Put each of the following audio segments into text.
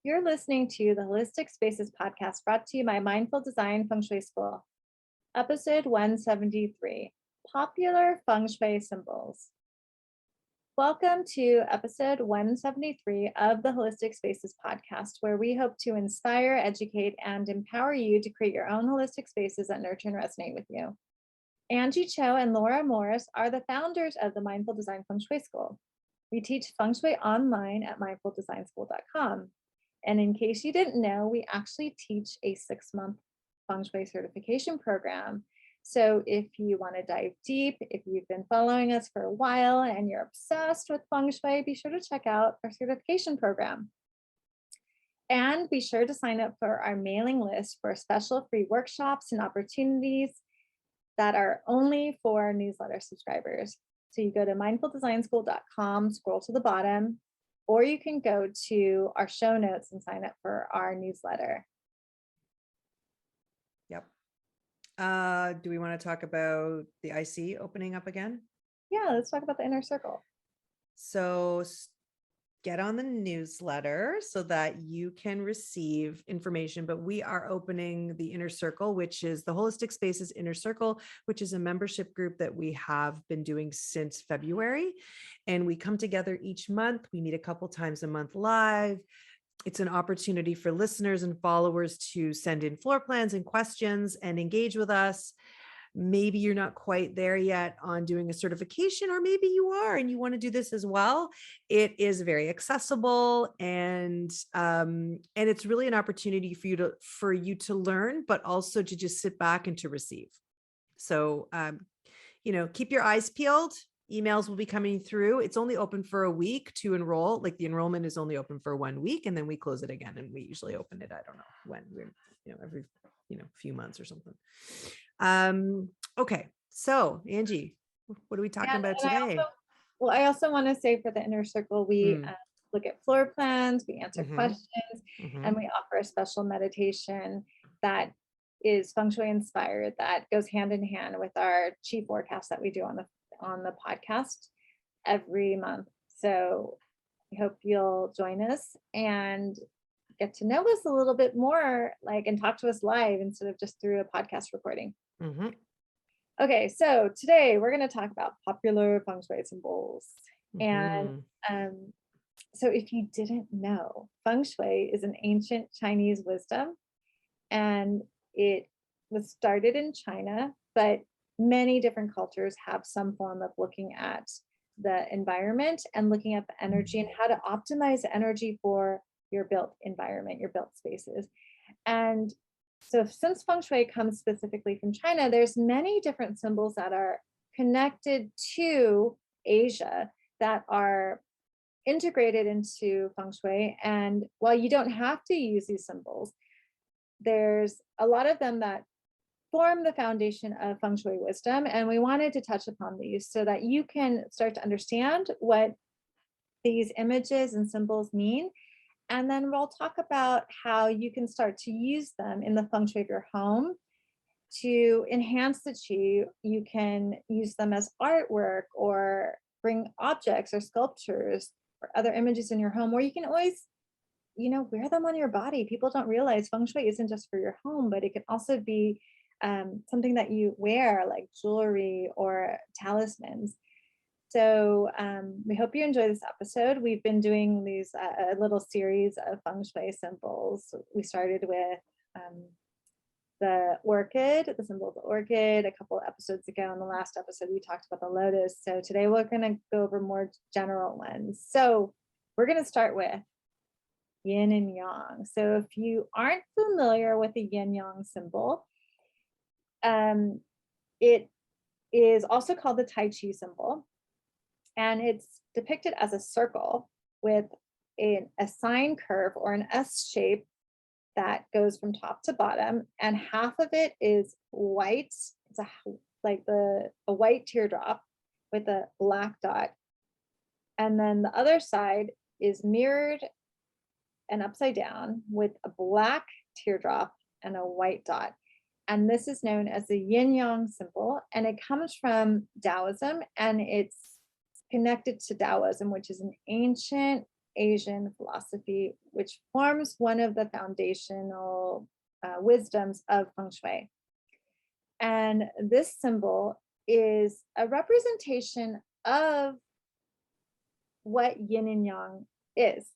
You're listening to the Holistic Spaces podcast brought to you by Mindful Design Feng Shui School. Episode 173, Popular Feng Shui Symbols. Welcome to episode 173 of the Holistic Spaces podcast, where we hope to inspire, educate, and empower you to create your own holistic spaces that nurture and resonate with you. Angie Cho and Laura Morris are the founders of the Mindful Design Feng Shui School. We teach Feng Shui online at mindfuldesignschool.com. And in case you didn't know, we actually teach a 6-month Feng Shui certification program. So if you want to dive deep, if you've been following us for a while and you're obsessed with Feng Shui, be sure to check out our certification program. And be sure to sign up for our mailing list for special free workshops and opportunities that are only for newsletter subscribers. So you go to mindfuldesignschool.com, scroll to the bottom, or you can go to our show notes and sign up for our newsletter. Yep. Do we want to talk about the IC opening up again? Yeah, let's talk about the inner circle. So get on the newsletter so that you can receive information, but we are opening the inner circle, which is the Holistic Spaces Inner Circle, which is a membership group that we have been doing since February. And we come together each month. We meet a couple times a month live. It's an opportunity for listeners and followers to send in floor plans and questions and engage with us. Maybe you're not quite there yet on doing a certification, or maybe you are and you want to do this as well. It is very accessible, and it's really an opportunity for you to learn, but also to just sit back and to receive. So, keep your eyes peeled. Emails will be coming through. It's only open for a week to enroll. Like, the enrollment is only open for 1 week, and then we close it again. And we usually open it, I don't know when, every few months or something. Okay. So Angie, what are we talking about today? I also want to say, for the inner circle, we look at floor plans, we answer questions, and we offer a special meditation that is Feng Shui inspired, that goes hand in hand with our chi forecast that we do on the podcast every month. So I hope you'll join us and get to know us a little bit more, and talk to us live instead of just through a podcast recording. Okay, so today we're going to talk about popular Feng Shui symbols. And so if you didn't know, Feng Shui is an ancient Chinese wisdom, and it was started in China, but many different cultures have some form of looking at the environment and looking at the energy and how to optimize the energy for your built environment, your built spaces. And so since Feng Shui comes specifically from China, there's many different symbols that are connected to Asia that are integrated into Feng Shui. And while you don't have to use these symbols, there's a lot of them that form the foundation of Feng Shui wisdom. And we wanted to touch upon these so that you can start to understand what these images and symbols mean. And then we'll talk about how you can start to use them in the Feng Shui of your home to enhance the qi. You can use them as artwork, or bring objects or sculptures or other images in your home, or you can always, wear them on your body. People don't realize Feng Shui isn't just for your home, but it can also be something that you wear, like jewelry or talismans. So we hope you enjoy this episode. We've been doing these a little series of Feng Shui symbols. We started with the orchid, the symbol of the orchid, a couple of episodes ago. In the last episode, we talked about the lotus. So today we're going to go over more general ones. So we're going to start with yin and yang. So if you aren't familiar with the yin yang symbol, it is also called the Tai Chi symbol. And it's depicted as a circle with a sine curve, or an S shape, that goes from top to bottom. And half of it is white. It's a white teardrop with a black dot. And then the other side is mirrored and upside down with a black teardrop and a white dot. And this is known as the yin yang symbol. And it comes from Taoism, and it's connected to Taoism, which is an ancient Asian philosophy, which forms one of the foundational wisdoms of Feng Shui. And this symbol is a representation of what yin and yang is.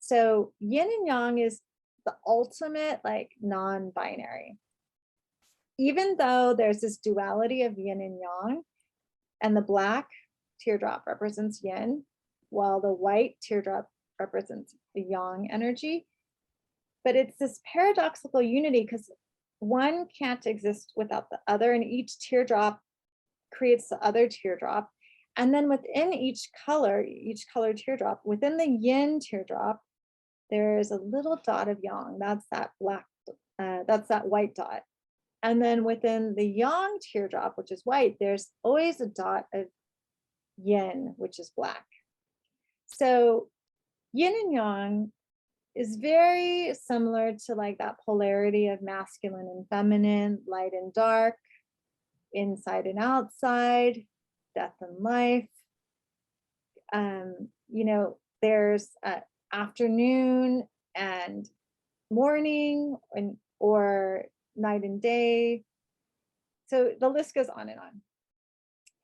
So yin and yang is the ultimate like non-binary. Even though there's this duality of yin and yang, and the black teardrop represents yin, while the white teardrop represents the yang energy. But it's this paradoxical unity because one can't exist without the other, and each teardrop creates the other teardrop. And then within each color teardrop, within the yin teardrop, there's a little dot of yang. That's that black, that's that white dot. And then within the yang teardrop, which is white, there's always a dot of yin, which is black. So yin and yang is very similar to like that polarity of masculine and feminine, light and dark, inside and outside, death and life. There's afternoon and morning, or night and day. So the list goes on and on.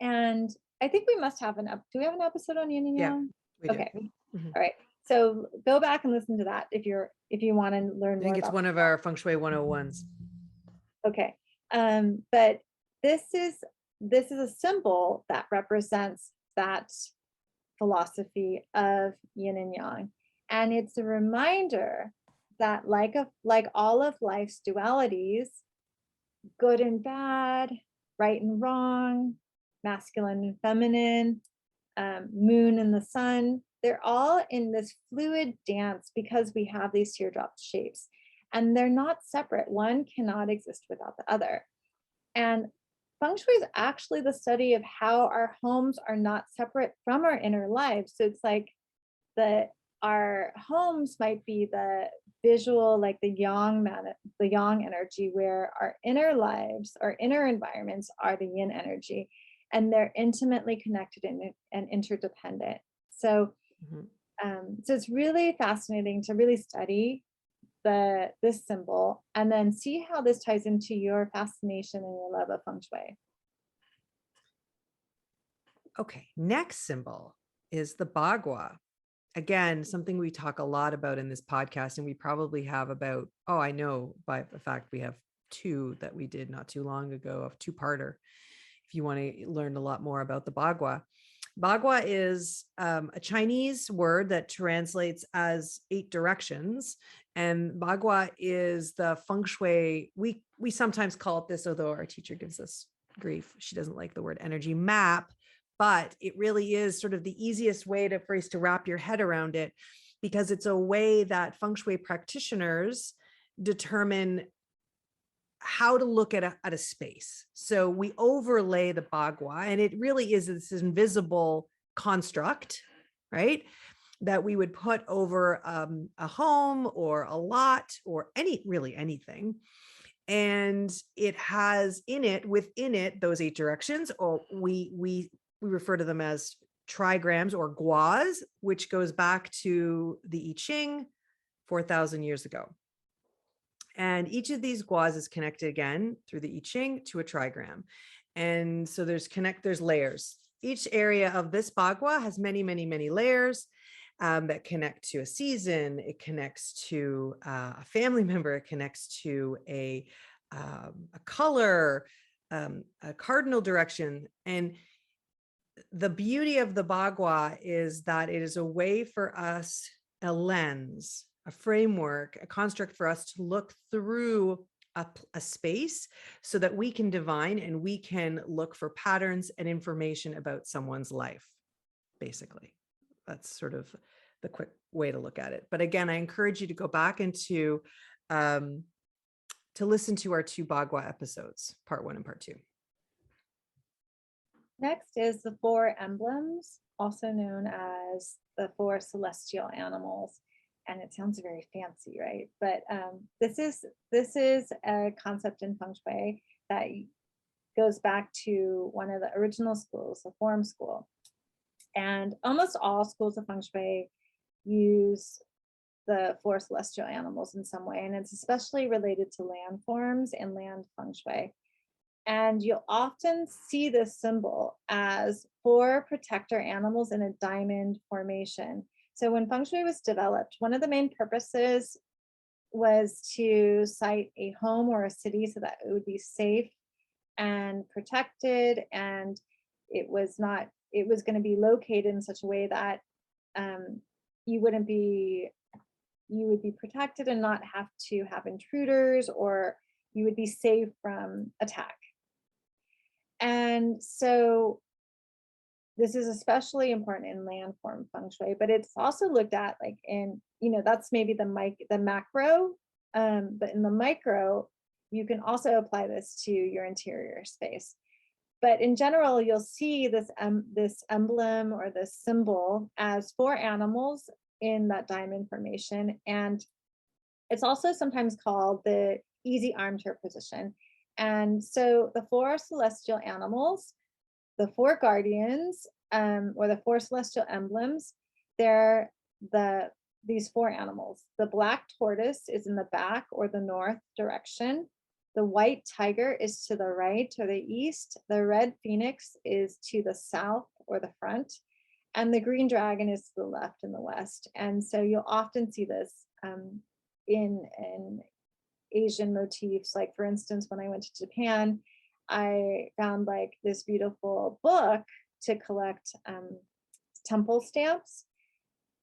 And I think we must have do we have an episode on yin and yang? Yeah, okay. All right. So go back and listen to that if you want to learn more. I think it's one of our Feng Shui 101s. Okay. But this is a symbol that represents that philosophy of yin and yang. And it's a reminder that like all of life's dualities, good and bad, right and wrong, masculine and feminine, moon and the sun, they're all in this fluid dance because we have these teardrop shapes, and they're not separate. One cannot exist without the other. And Feng Shui is actually the study of how our homes are not separate from our inner lives. So it's like our homes might be the visual, like the yang energy, where our inner lives, our inner environments are the yin energy, and they're intimately connected and interdependent. So, so it's really fascinating to really study this symbol and then see how this ties into your fascination and your love of Feng Shui. Okay, next symbol is the Bagua. Again, something we talk a lot about in this podcast, and we probably have about, I know by the fact we have 2 that we did not too long ago, of 2-parter. If you want to learn a lot more about the Bagua. Bagua is a Chinese word that translates as 8 directions. And Bagua is the Feng Shui. We sometimes call it this, although our teacher gives us grief. She doesn't like the word energy map, but it really is sort of the easiest way for us to wrap your head around it, because it's a way that Feng Shui practitioners determine how to look at a space. So we overlay the Bagua, and it really is this invisible construct, right, that we would put over a home or a lot or anything. And it has within it, those 8 directions, or we refer to them as trigrams or guas, which goes back to the I Ching 4,000 years ago. And each of these guas is connected again through the I Ching to a trigram. And so there's layers. Each area of this Bagua has many, many, many layers that connect to a season. It connects to a family member. It connects to a color, a cardinal direction. And the beauty of the Bagua is that it is a way for us, a lens, a framework, a construct for us to look through a space so that we can divine and we can look for patterns and information about someone's life. Basically, that's sort of the quick way to look at it. But again, I encourage you to go back into to listen to our 2 Bagua episodes, part 1 and part 2. Next is the 4 emblems, also known as the 4 celestial animals. And it sounds very fancy, right? But this is a concept in Feng Shui that goes back to one of the original schools, the form school. And almost all schools of Feng Shui use the four celestial animals in some way. And it's especially related to landforms and land feng shui. And you'll often see this symbol as four protector animals in a diamond formation. So when feng shui was developed, one of the main purposes was to site a home or a city so that it would be safe and protected, and it was going to be located in such a way that um, you wouldn't be you would be protected and not have to have intruders, or you would be safe from attack. And so this is especially important in landform feng shui, but it's also looked at like in, that's maybe the macro, but in the micro, you can also apply this to your interior space. But in general, you'll see this emblem or this symbol as four animals in that diamond formation. And it's also sometimes called the easy armchair position. And so the four celestial animals, the four guardians, or the four celestial emblems, they're these four animals. The black tortoise is in the back or the north direction. The white tiger is to the right or the east. The red phoenix is to the south or the front. And the green dragon is to the left and the west. And so you'll often see this in Asian motifs. Like for instance, when I went to Japan, I found like this beautiful book to collect temple stamps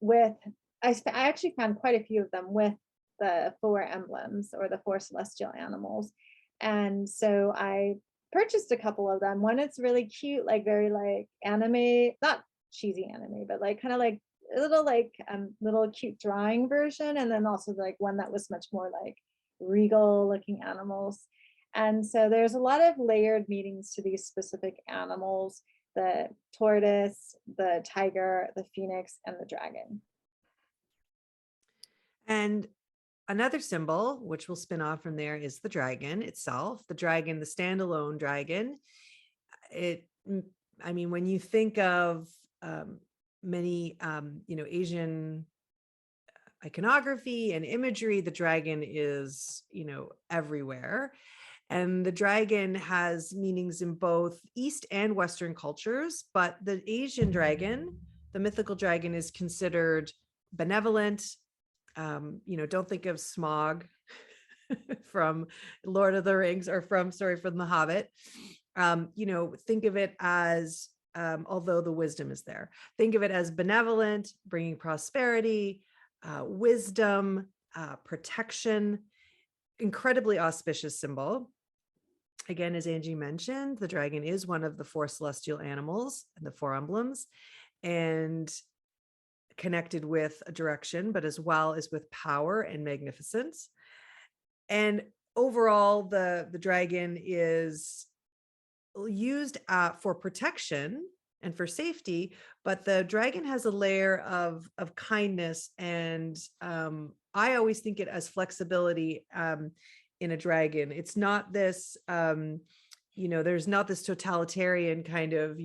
with, I actually found quite a few of them with the four emblems or the four celestial animals. And so I purchased a couple of them. One is really cute, like very like anime, not cheesy anime, but like kind of like a little cute drawing version. And then also like one that was much more like regal looking animals. And so there's a lot of layered meanings to these specific animals: the tortoise, the tiger, the phoenix, and the dragon. And another symbol, which will spin off from there, is the dragon itself. The dragon, the standalone dragon. When you think of many, Asian iconography and imagery, the dragon is, everywhere. And the dragon has meanings in both East and Western cultures, but the Asian dragon, the mythical dragon, is considered benevolent. Don't think of Smog from Lord of the Rings, or from The Hobbit. Think of it as, although the wisdom is there, think of it as benevolent, bringing prosperity, wisdom, protection, incredibly auspicious symbol. Again, as Angie mentioned, the dragon is one of the four celestial animals and the four emblems, and connected with a direction, but as well as with power and magnificence. And overall, the dragon is used for protection and for safety, but the dragon has a layer of kindness, and I always think it as flexibility in a dragon. It's not this there's not this totalitarian kind of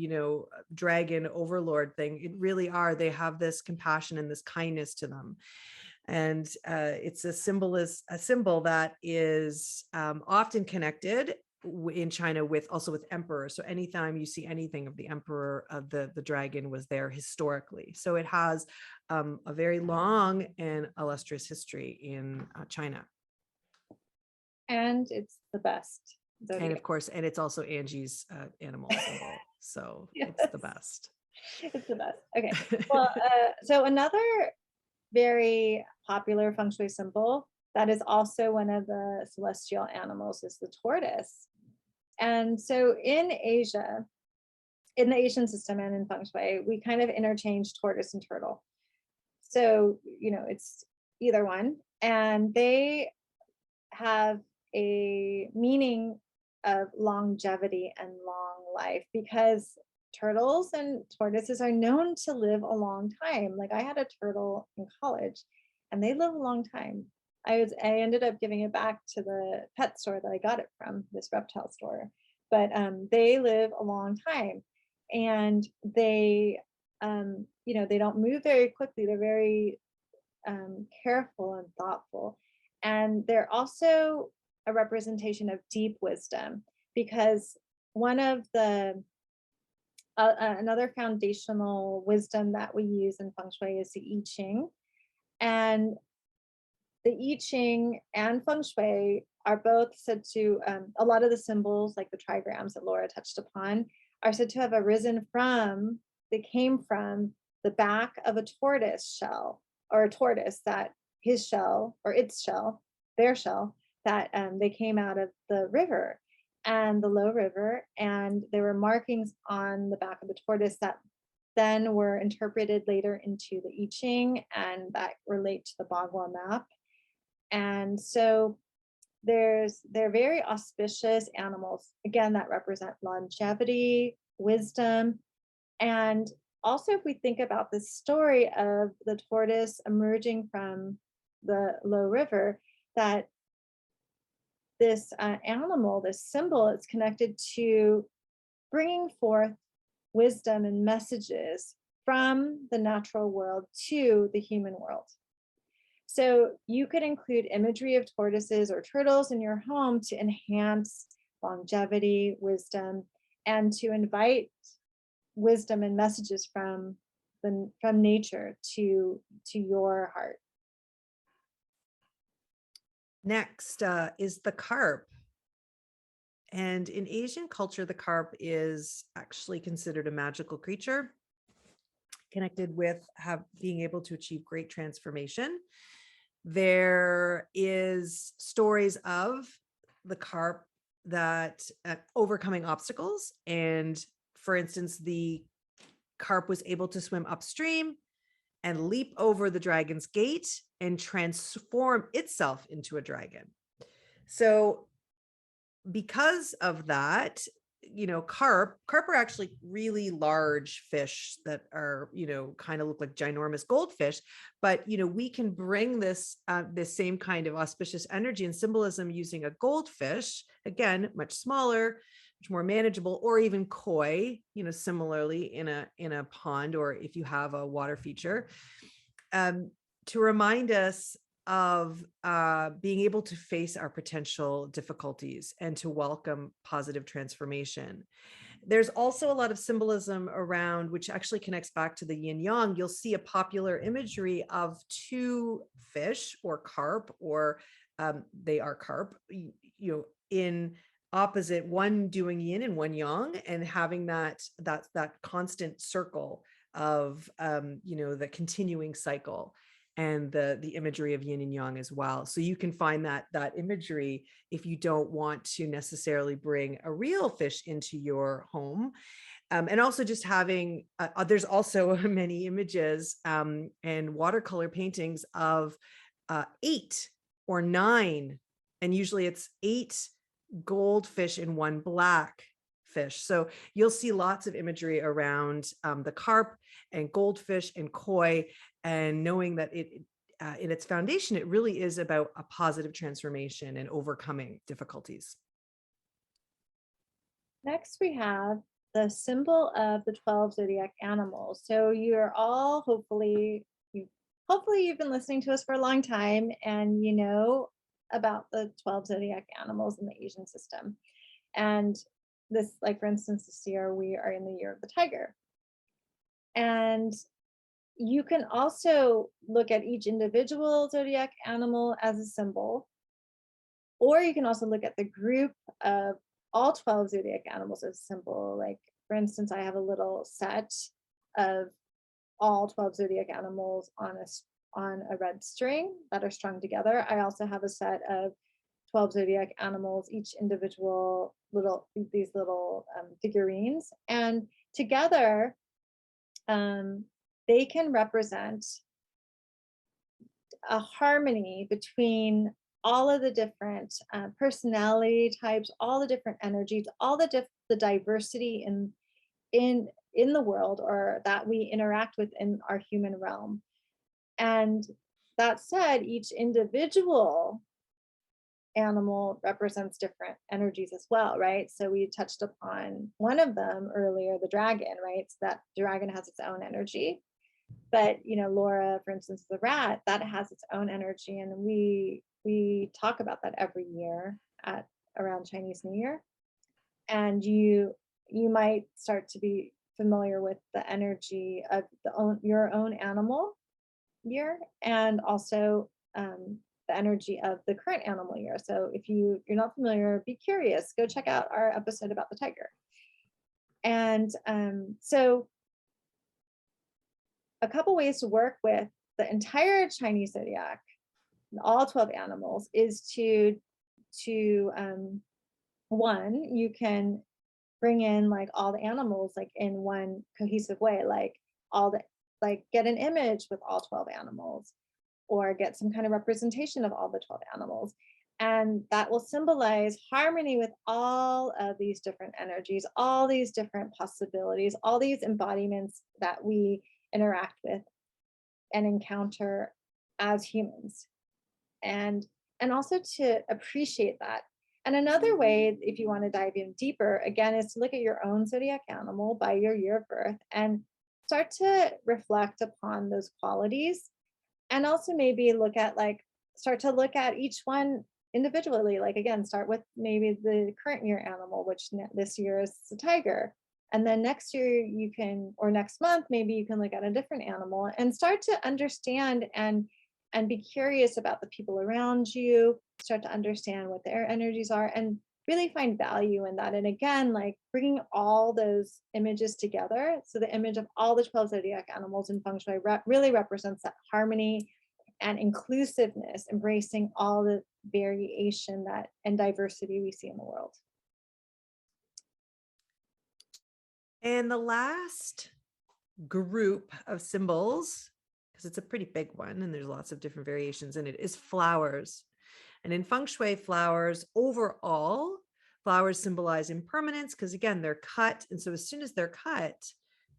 dragon overlord thing. It really they have this compassion and this kindness to them. And it's a symbol that is often connected in China with emperor. So anytime you see anything of the emperor, the dragon was there historically. So it has a very long and illustrious history in China. And it's the best. Zodiac. And of course, and it's also Angie's animal symbol. So yes. It's the best. It's the best. Okay. Well, so another very popular feng shui symbol that is also one of the celestial animals is the tortoise. And so in Asia, in the Asian system and in feng shui, we kind of interchange tortoise and turtle. So, it's either one. And they have a meaning of longevity and long life, because turtles and tortoises are known to live a long time. Like I had a turtle in college and they live a long time. I ended up giving it back to the pet store that I got it from, this reptile store. But they live a long time, and they they don't move very quickly. They're very careful and thoughtful. And they're also a representation of deep wisdom, because one of the another foundational wisdom that we use in feng shui is the I Ching. And the I Ching and feng shui are both said to, a lot of the symbols, like the trigrams that Laura touched upon, are said to have arisen from, they came from the back of a tortoise shell, or a tortoise, that his shell, or its shell, their shell, that they came out of the river, and the low river. And there were markings on the back of the tortoise that then were interpreted later into the I Ching, and that relate to the Bagua map. And so they're very auspicious animals, again, that represent longevity, wisdom. And also, if we think about the story of the tortoise emerging from the low river, that this animal, this symbol, is connected to bringing forth wisdom and messages from the natural world to the human world. So you could include imagery of tortoises or turtles in your home to enhance longevity, wisdom, and to invite wisdom and messages from nature to your heart. Next is the carp. And in Asian culture, the carp is actually considered a magical creature, connected with being able to achieve great transformation. There is stories of the carp that overcoming obstacles. And for instance, the carp was able to swim upstream and leap over the dragon's gate and transform itself into a dragon. So because of that, carp are actually really large fish that are, kind of look like ginormous goldfish. But, we can bring this same kind of auspicious energy and symbolism using a goldfish, again, much smaller, much more manageable, or even koi, similarly in a pond, or if you have a water feature, to remind us of being able to face our potential difficulties and to welcome positive transformation. There's also a lot of symbolism around, which actually connects back to the yin yang. You'll see a popular imagery of two fish or carp, or they are carp, in opposite, one doing yin and one yang, and having that constant circle of the continuing cycle, and the imagery of yin and yang as well. So you can find that imagery if you don't want to necessarily bring a real fish into your home. And also just having, there's also many images and watercolor paintings of 8 or 9, and usually it's 8 goldfish and 1 black fish. So you'll see lots of imagery around the carp and goldfish and koi, and knowing that it in its foundation, it really is about a positive transformation and overcoming difficulties. Next, we have the symbol of the 12 zodiac animals. So you're all hopefully you've been listening to us for a long time, and you know about the 12 zodiac animals in the Asian system. And this, like for instance, this year we are in the year of the tiger. And you can also look at each individual zodiac animal as a symbol, or you can also look at the group of all 12 zodiac animals as a symbol. Like for instance, I have a little set of all 12 zodiac animals on a red string that are strung together. I also have a set of 12 zodiac animals, each individual these little figurines, and together they can represent a harmony between all of the different personality types, all the different energies, all the diversity in the world, or that we interact with in our human realm. And that said, each individual animal represents different energies as well, right? So we touched upon one of them earlier, the dragon, right? So that dragon has its own energy. But Laura, for instance, the rat, that has its own energy. And we talk about that every year at around Chinese New Year. And you might start to be familiar with the energy of your own animal year, and also the energy of the current animal year. So if you're not familiar, be curious, go check out our episode about the tiger. And so a couple ways to work with the entire Chinese zodiac, all 12 animals, is to one, you can bring in like all the animals like in one cohesive way, like get an image with all 12 animals, or get some kind of representation of all the 12 animals. And that will symbolize harmony with all of these different energies, all these different possibilities, all these embodiments that we interact with and encounter as humans. And also to appreciate that. And another way, if you want to dive in deeper, again, is to look at your own zodiac animal by your year of birth and start to reflect upon those qualities. And also maybe start to look at each one individually. Like, again, start with maybe the current year animal, which this year is the tiger. And then next year or next month, maybe you can look at a different animal and start to understand and be curious about the people around you, start to understand what their energies are, and really find value in that. And again, like bringing all those images together. So the image of all the 12 zodiac animals in Feng Shui really represents that harmony and inclusiveness, embracing all the variation and diversity we see in the world. And the last group of symbols, because it's a pretty big one and there's lots of different variations in it, is flowers. And in Feng Shui, flowers symbolize impermanence, because again, they're cut. And so as soon as they're cut,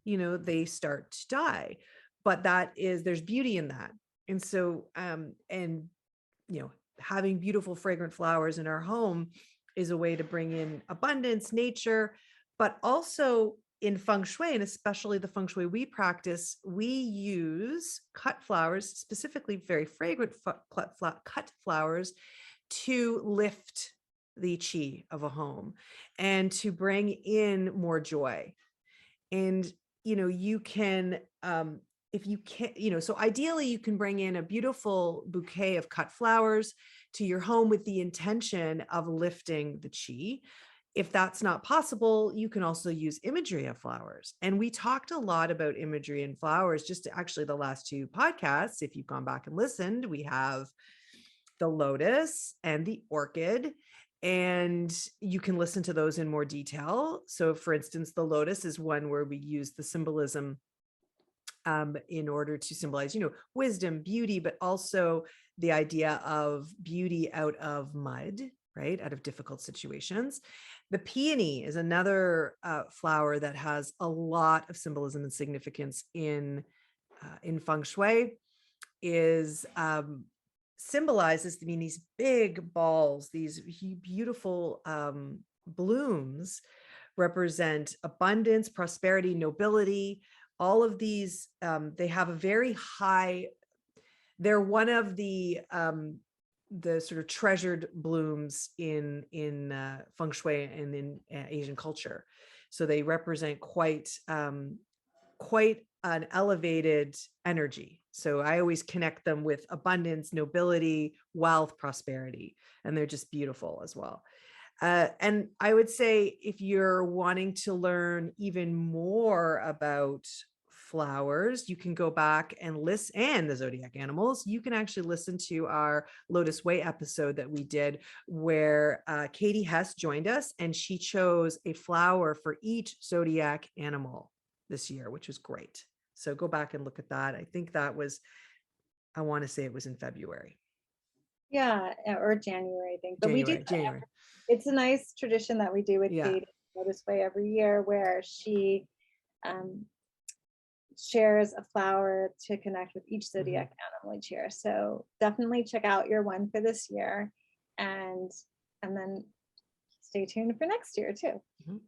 they start to die. But there's beauty in that. And so, having beautiful fragrant flowers in our home is a way to bring in abundance, nature, but also in Feng Shui, and especially the Feng Shui we practice, we use cut flowers, specifically very fragrant cut flowers, to lift the chi of a home and to bring in more joy. And, you can, if you can, so ideally you can bring in a beautiful bouquet of cut flowers to your home with the intention of lifting the chi. If that's not possible, you can also use imagery of flowers. And we talked a lot about imagery and flowers, just actually the last 2 podcasts. If you've gone back and listened, we have the lotus and the orchid, and you can listen to those in more detail. So for instance, the lotus is one where we use the symbolism in order to symbolize, wisdom, beauty, but also the idea of beauty out of mud, right? Out of difficult situations. The peony is another flower that has a lot of symbolism and significance in Feng Shui. Symbolizes, these big balls, these beautiful blooms represent abundance, prosperity, nobility. All of these, they have a very high, they're one of the sort of treasured blooms in Feng Shui and in Asian culture. So they represent quite an elevated energy. So I always connect them with abundance, nobility, wealth, prosperity, and they're just beautiful as well. And I would say if you're wanting to learn even more about flowers, you can go back and listen, and the zodiac animals, you can actually listen to our Lotus Way episode that we did, where Katie Hess joined us, and she chose a flower for each zodiac animal this year, which was great. So go back and look at that. I think that was, I want to say it was in February. Yeah, or January, I think. But January. It's a nice tradition that we do with Katie this way every year, where she shares a flower to connect with each zodiac animal each year. So definitely check out your one for this year. And and then stay tuned for next year too. Mhm.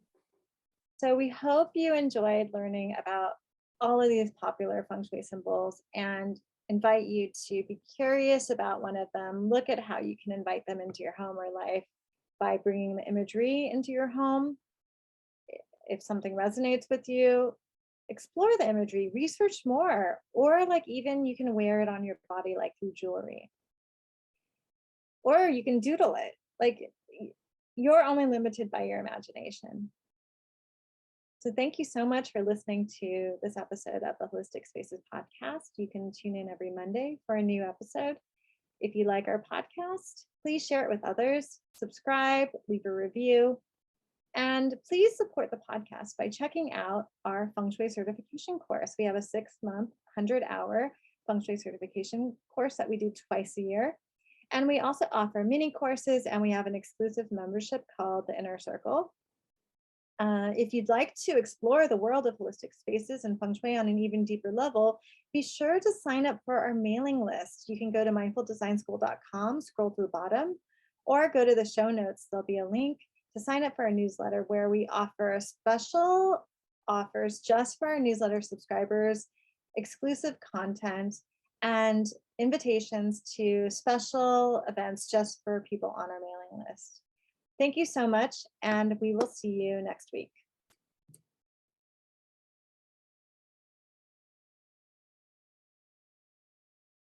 So we hope you enjoyed learning about all of these popular feng shui symbols and invite you to be curious about one of them. Look at how you can invite them into your home or life by bringing the imagery into your home. If something resonates with you, explore the imagery, research more, or like even you can wear it on your body like through jewelry. Or you can doodle it. Like you're only limited by your imagination. So thank you so much for listening to this episode of the Holistic Spaces podcast. You can tune in every Monday for a new episode. If you like our podcast, please share it with others, subscribe, leave a review, and please support the podcast by checking out our Feng Shui certification course. We have a 6-month, 100-hour Feng Shui certification course that we do twice a year. And we also offer mini courses, and we have an exclusive membership called the Inner Circle. If you'd like to explore the world of holistic spaces and feng shui on an even deeper level, be sure to sign up for our mailing list. You can go to mindfuldesignschool.com, scroll to the bottom, or go to the show notes. There'll be a link to sign up for our newsletter where we offer special offers just for our newsletter subscribers, exclusive content, and invitations to special events just for people on our mailing list. Thank you so much, and we will see you next week.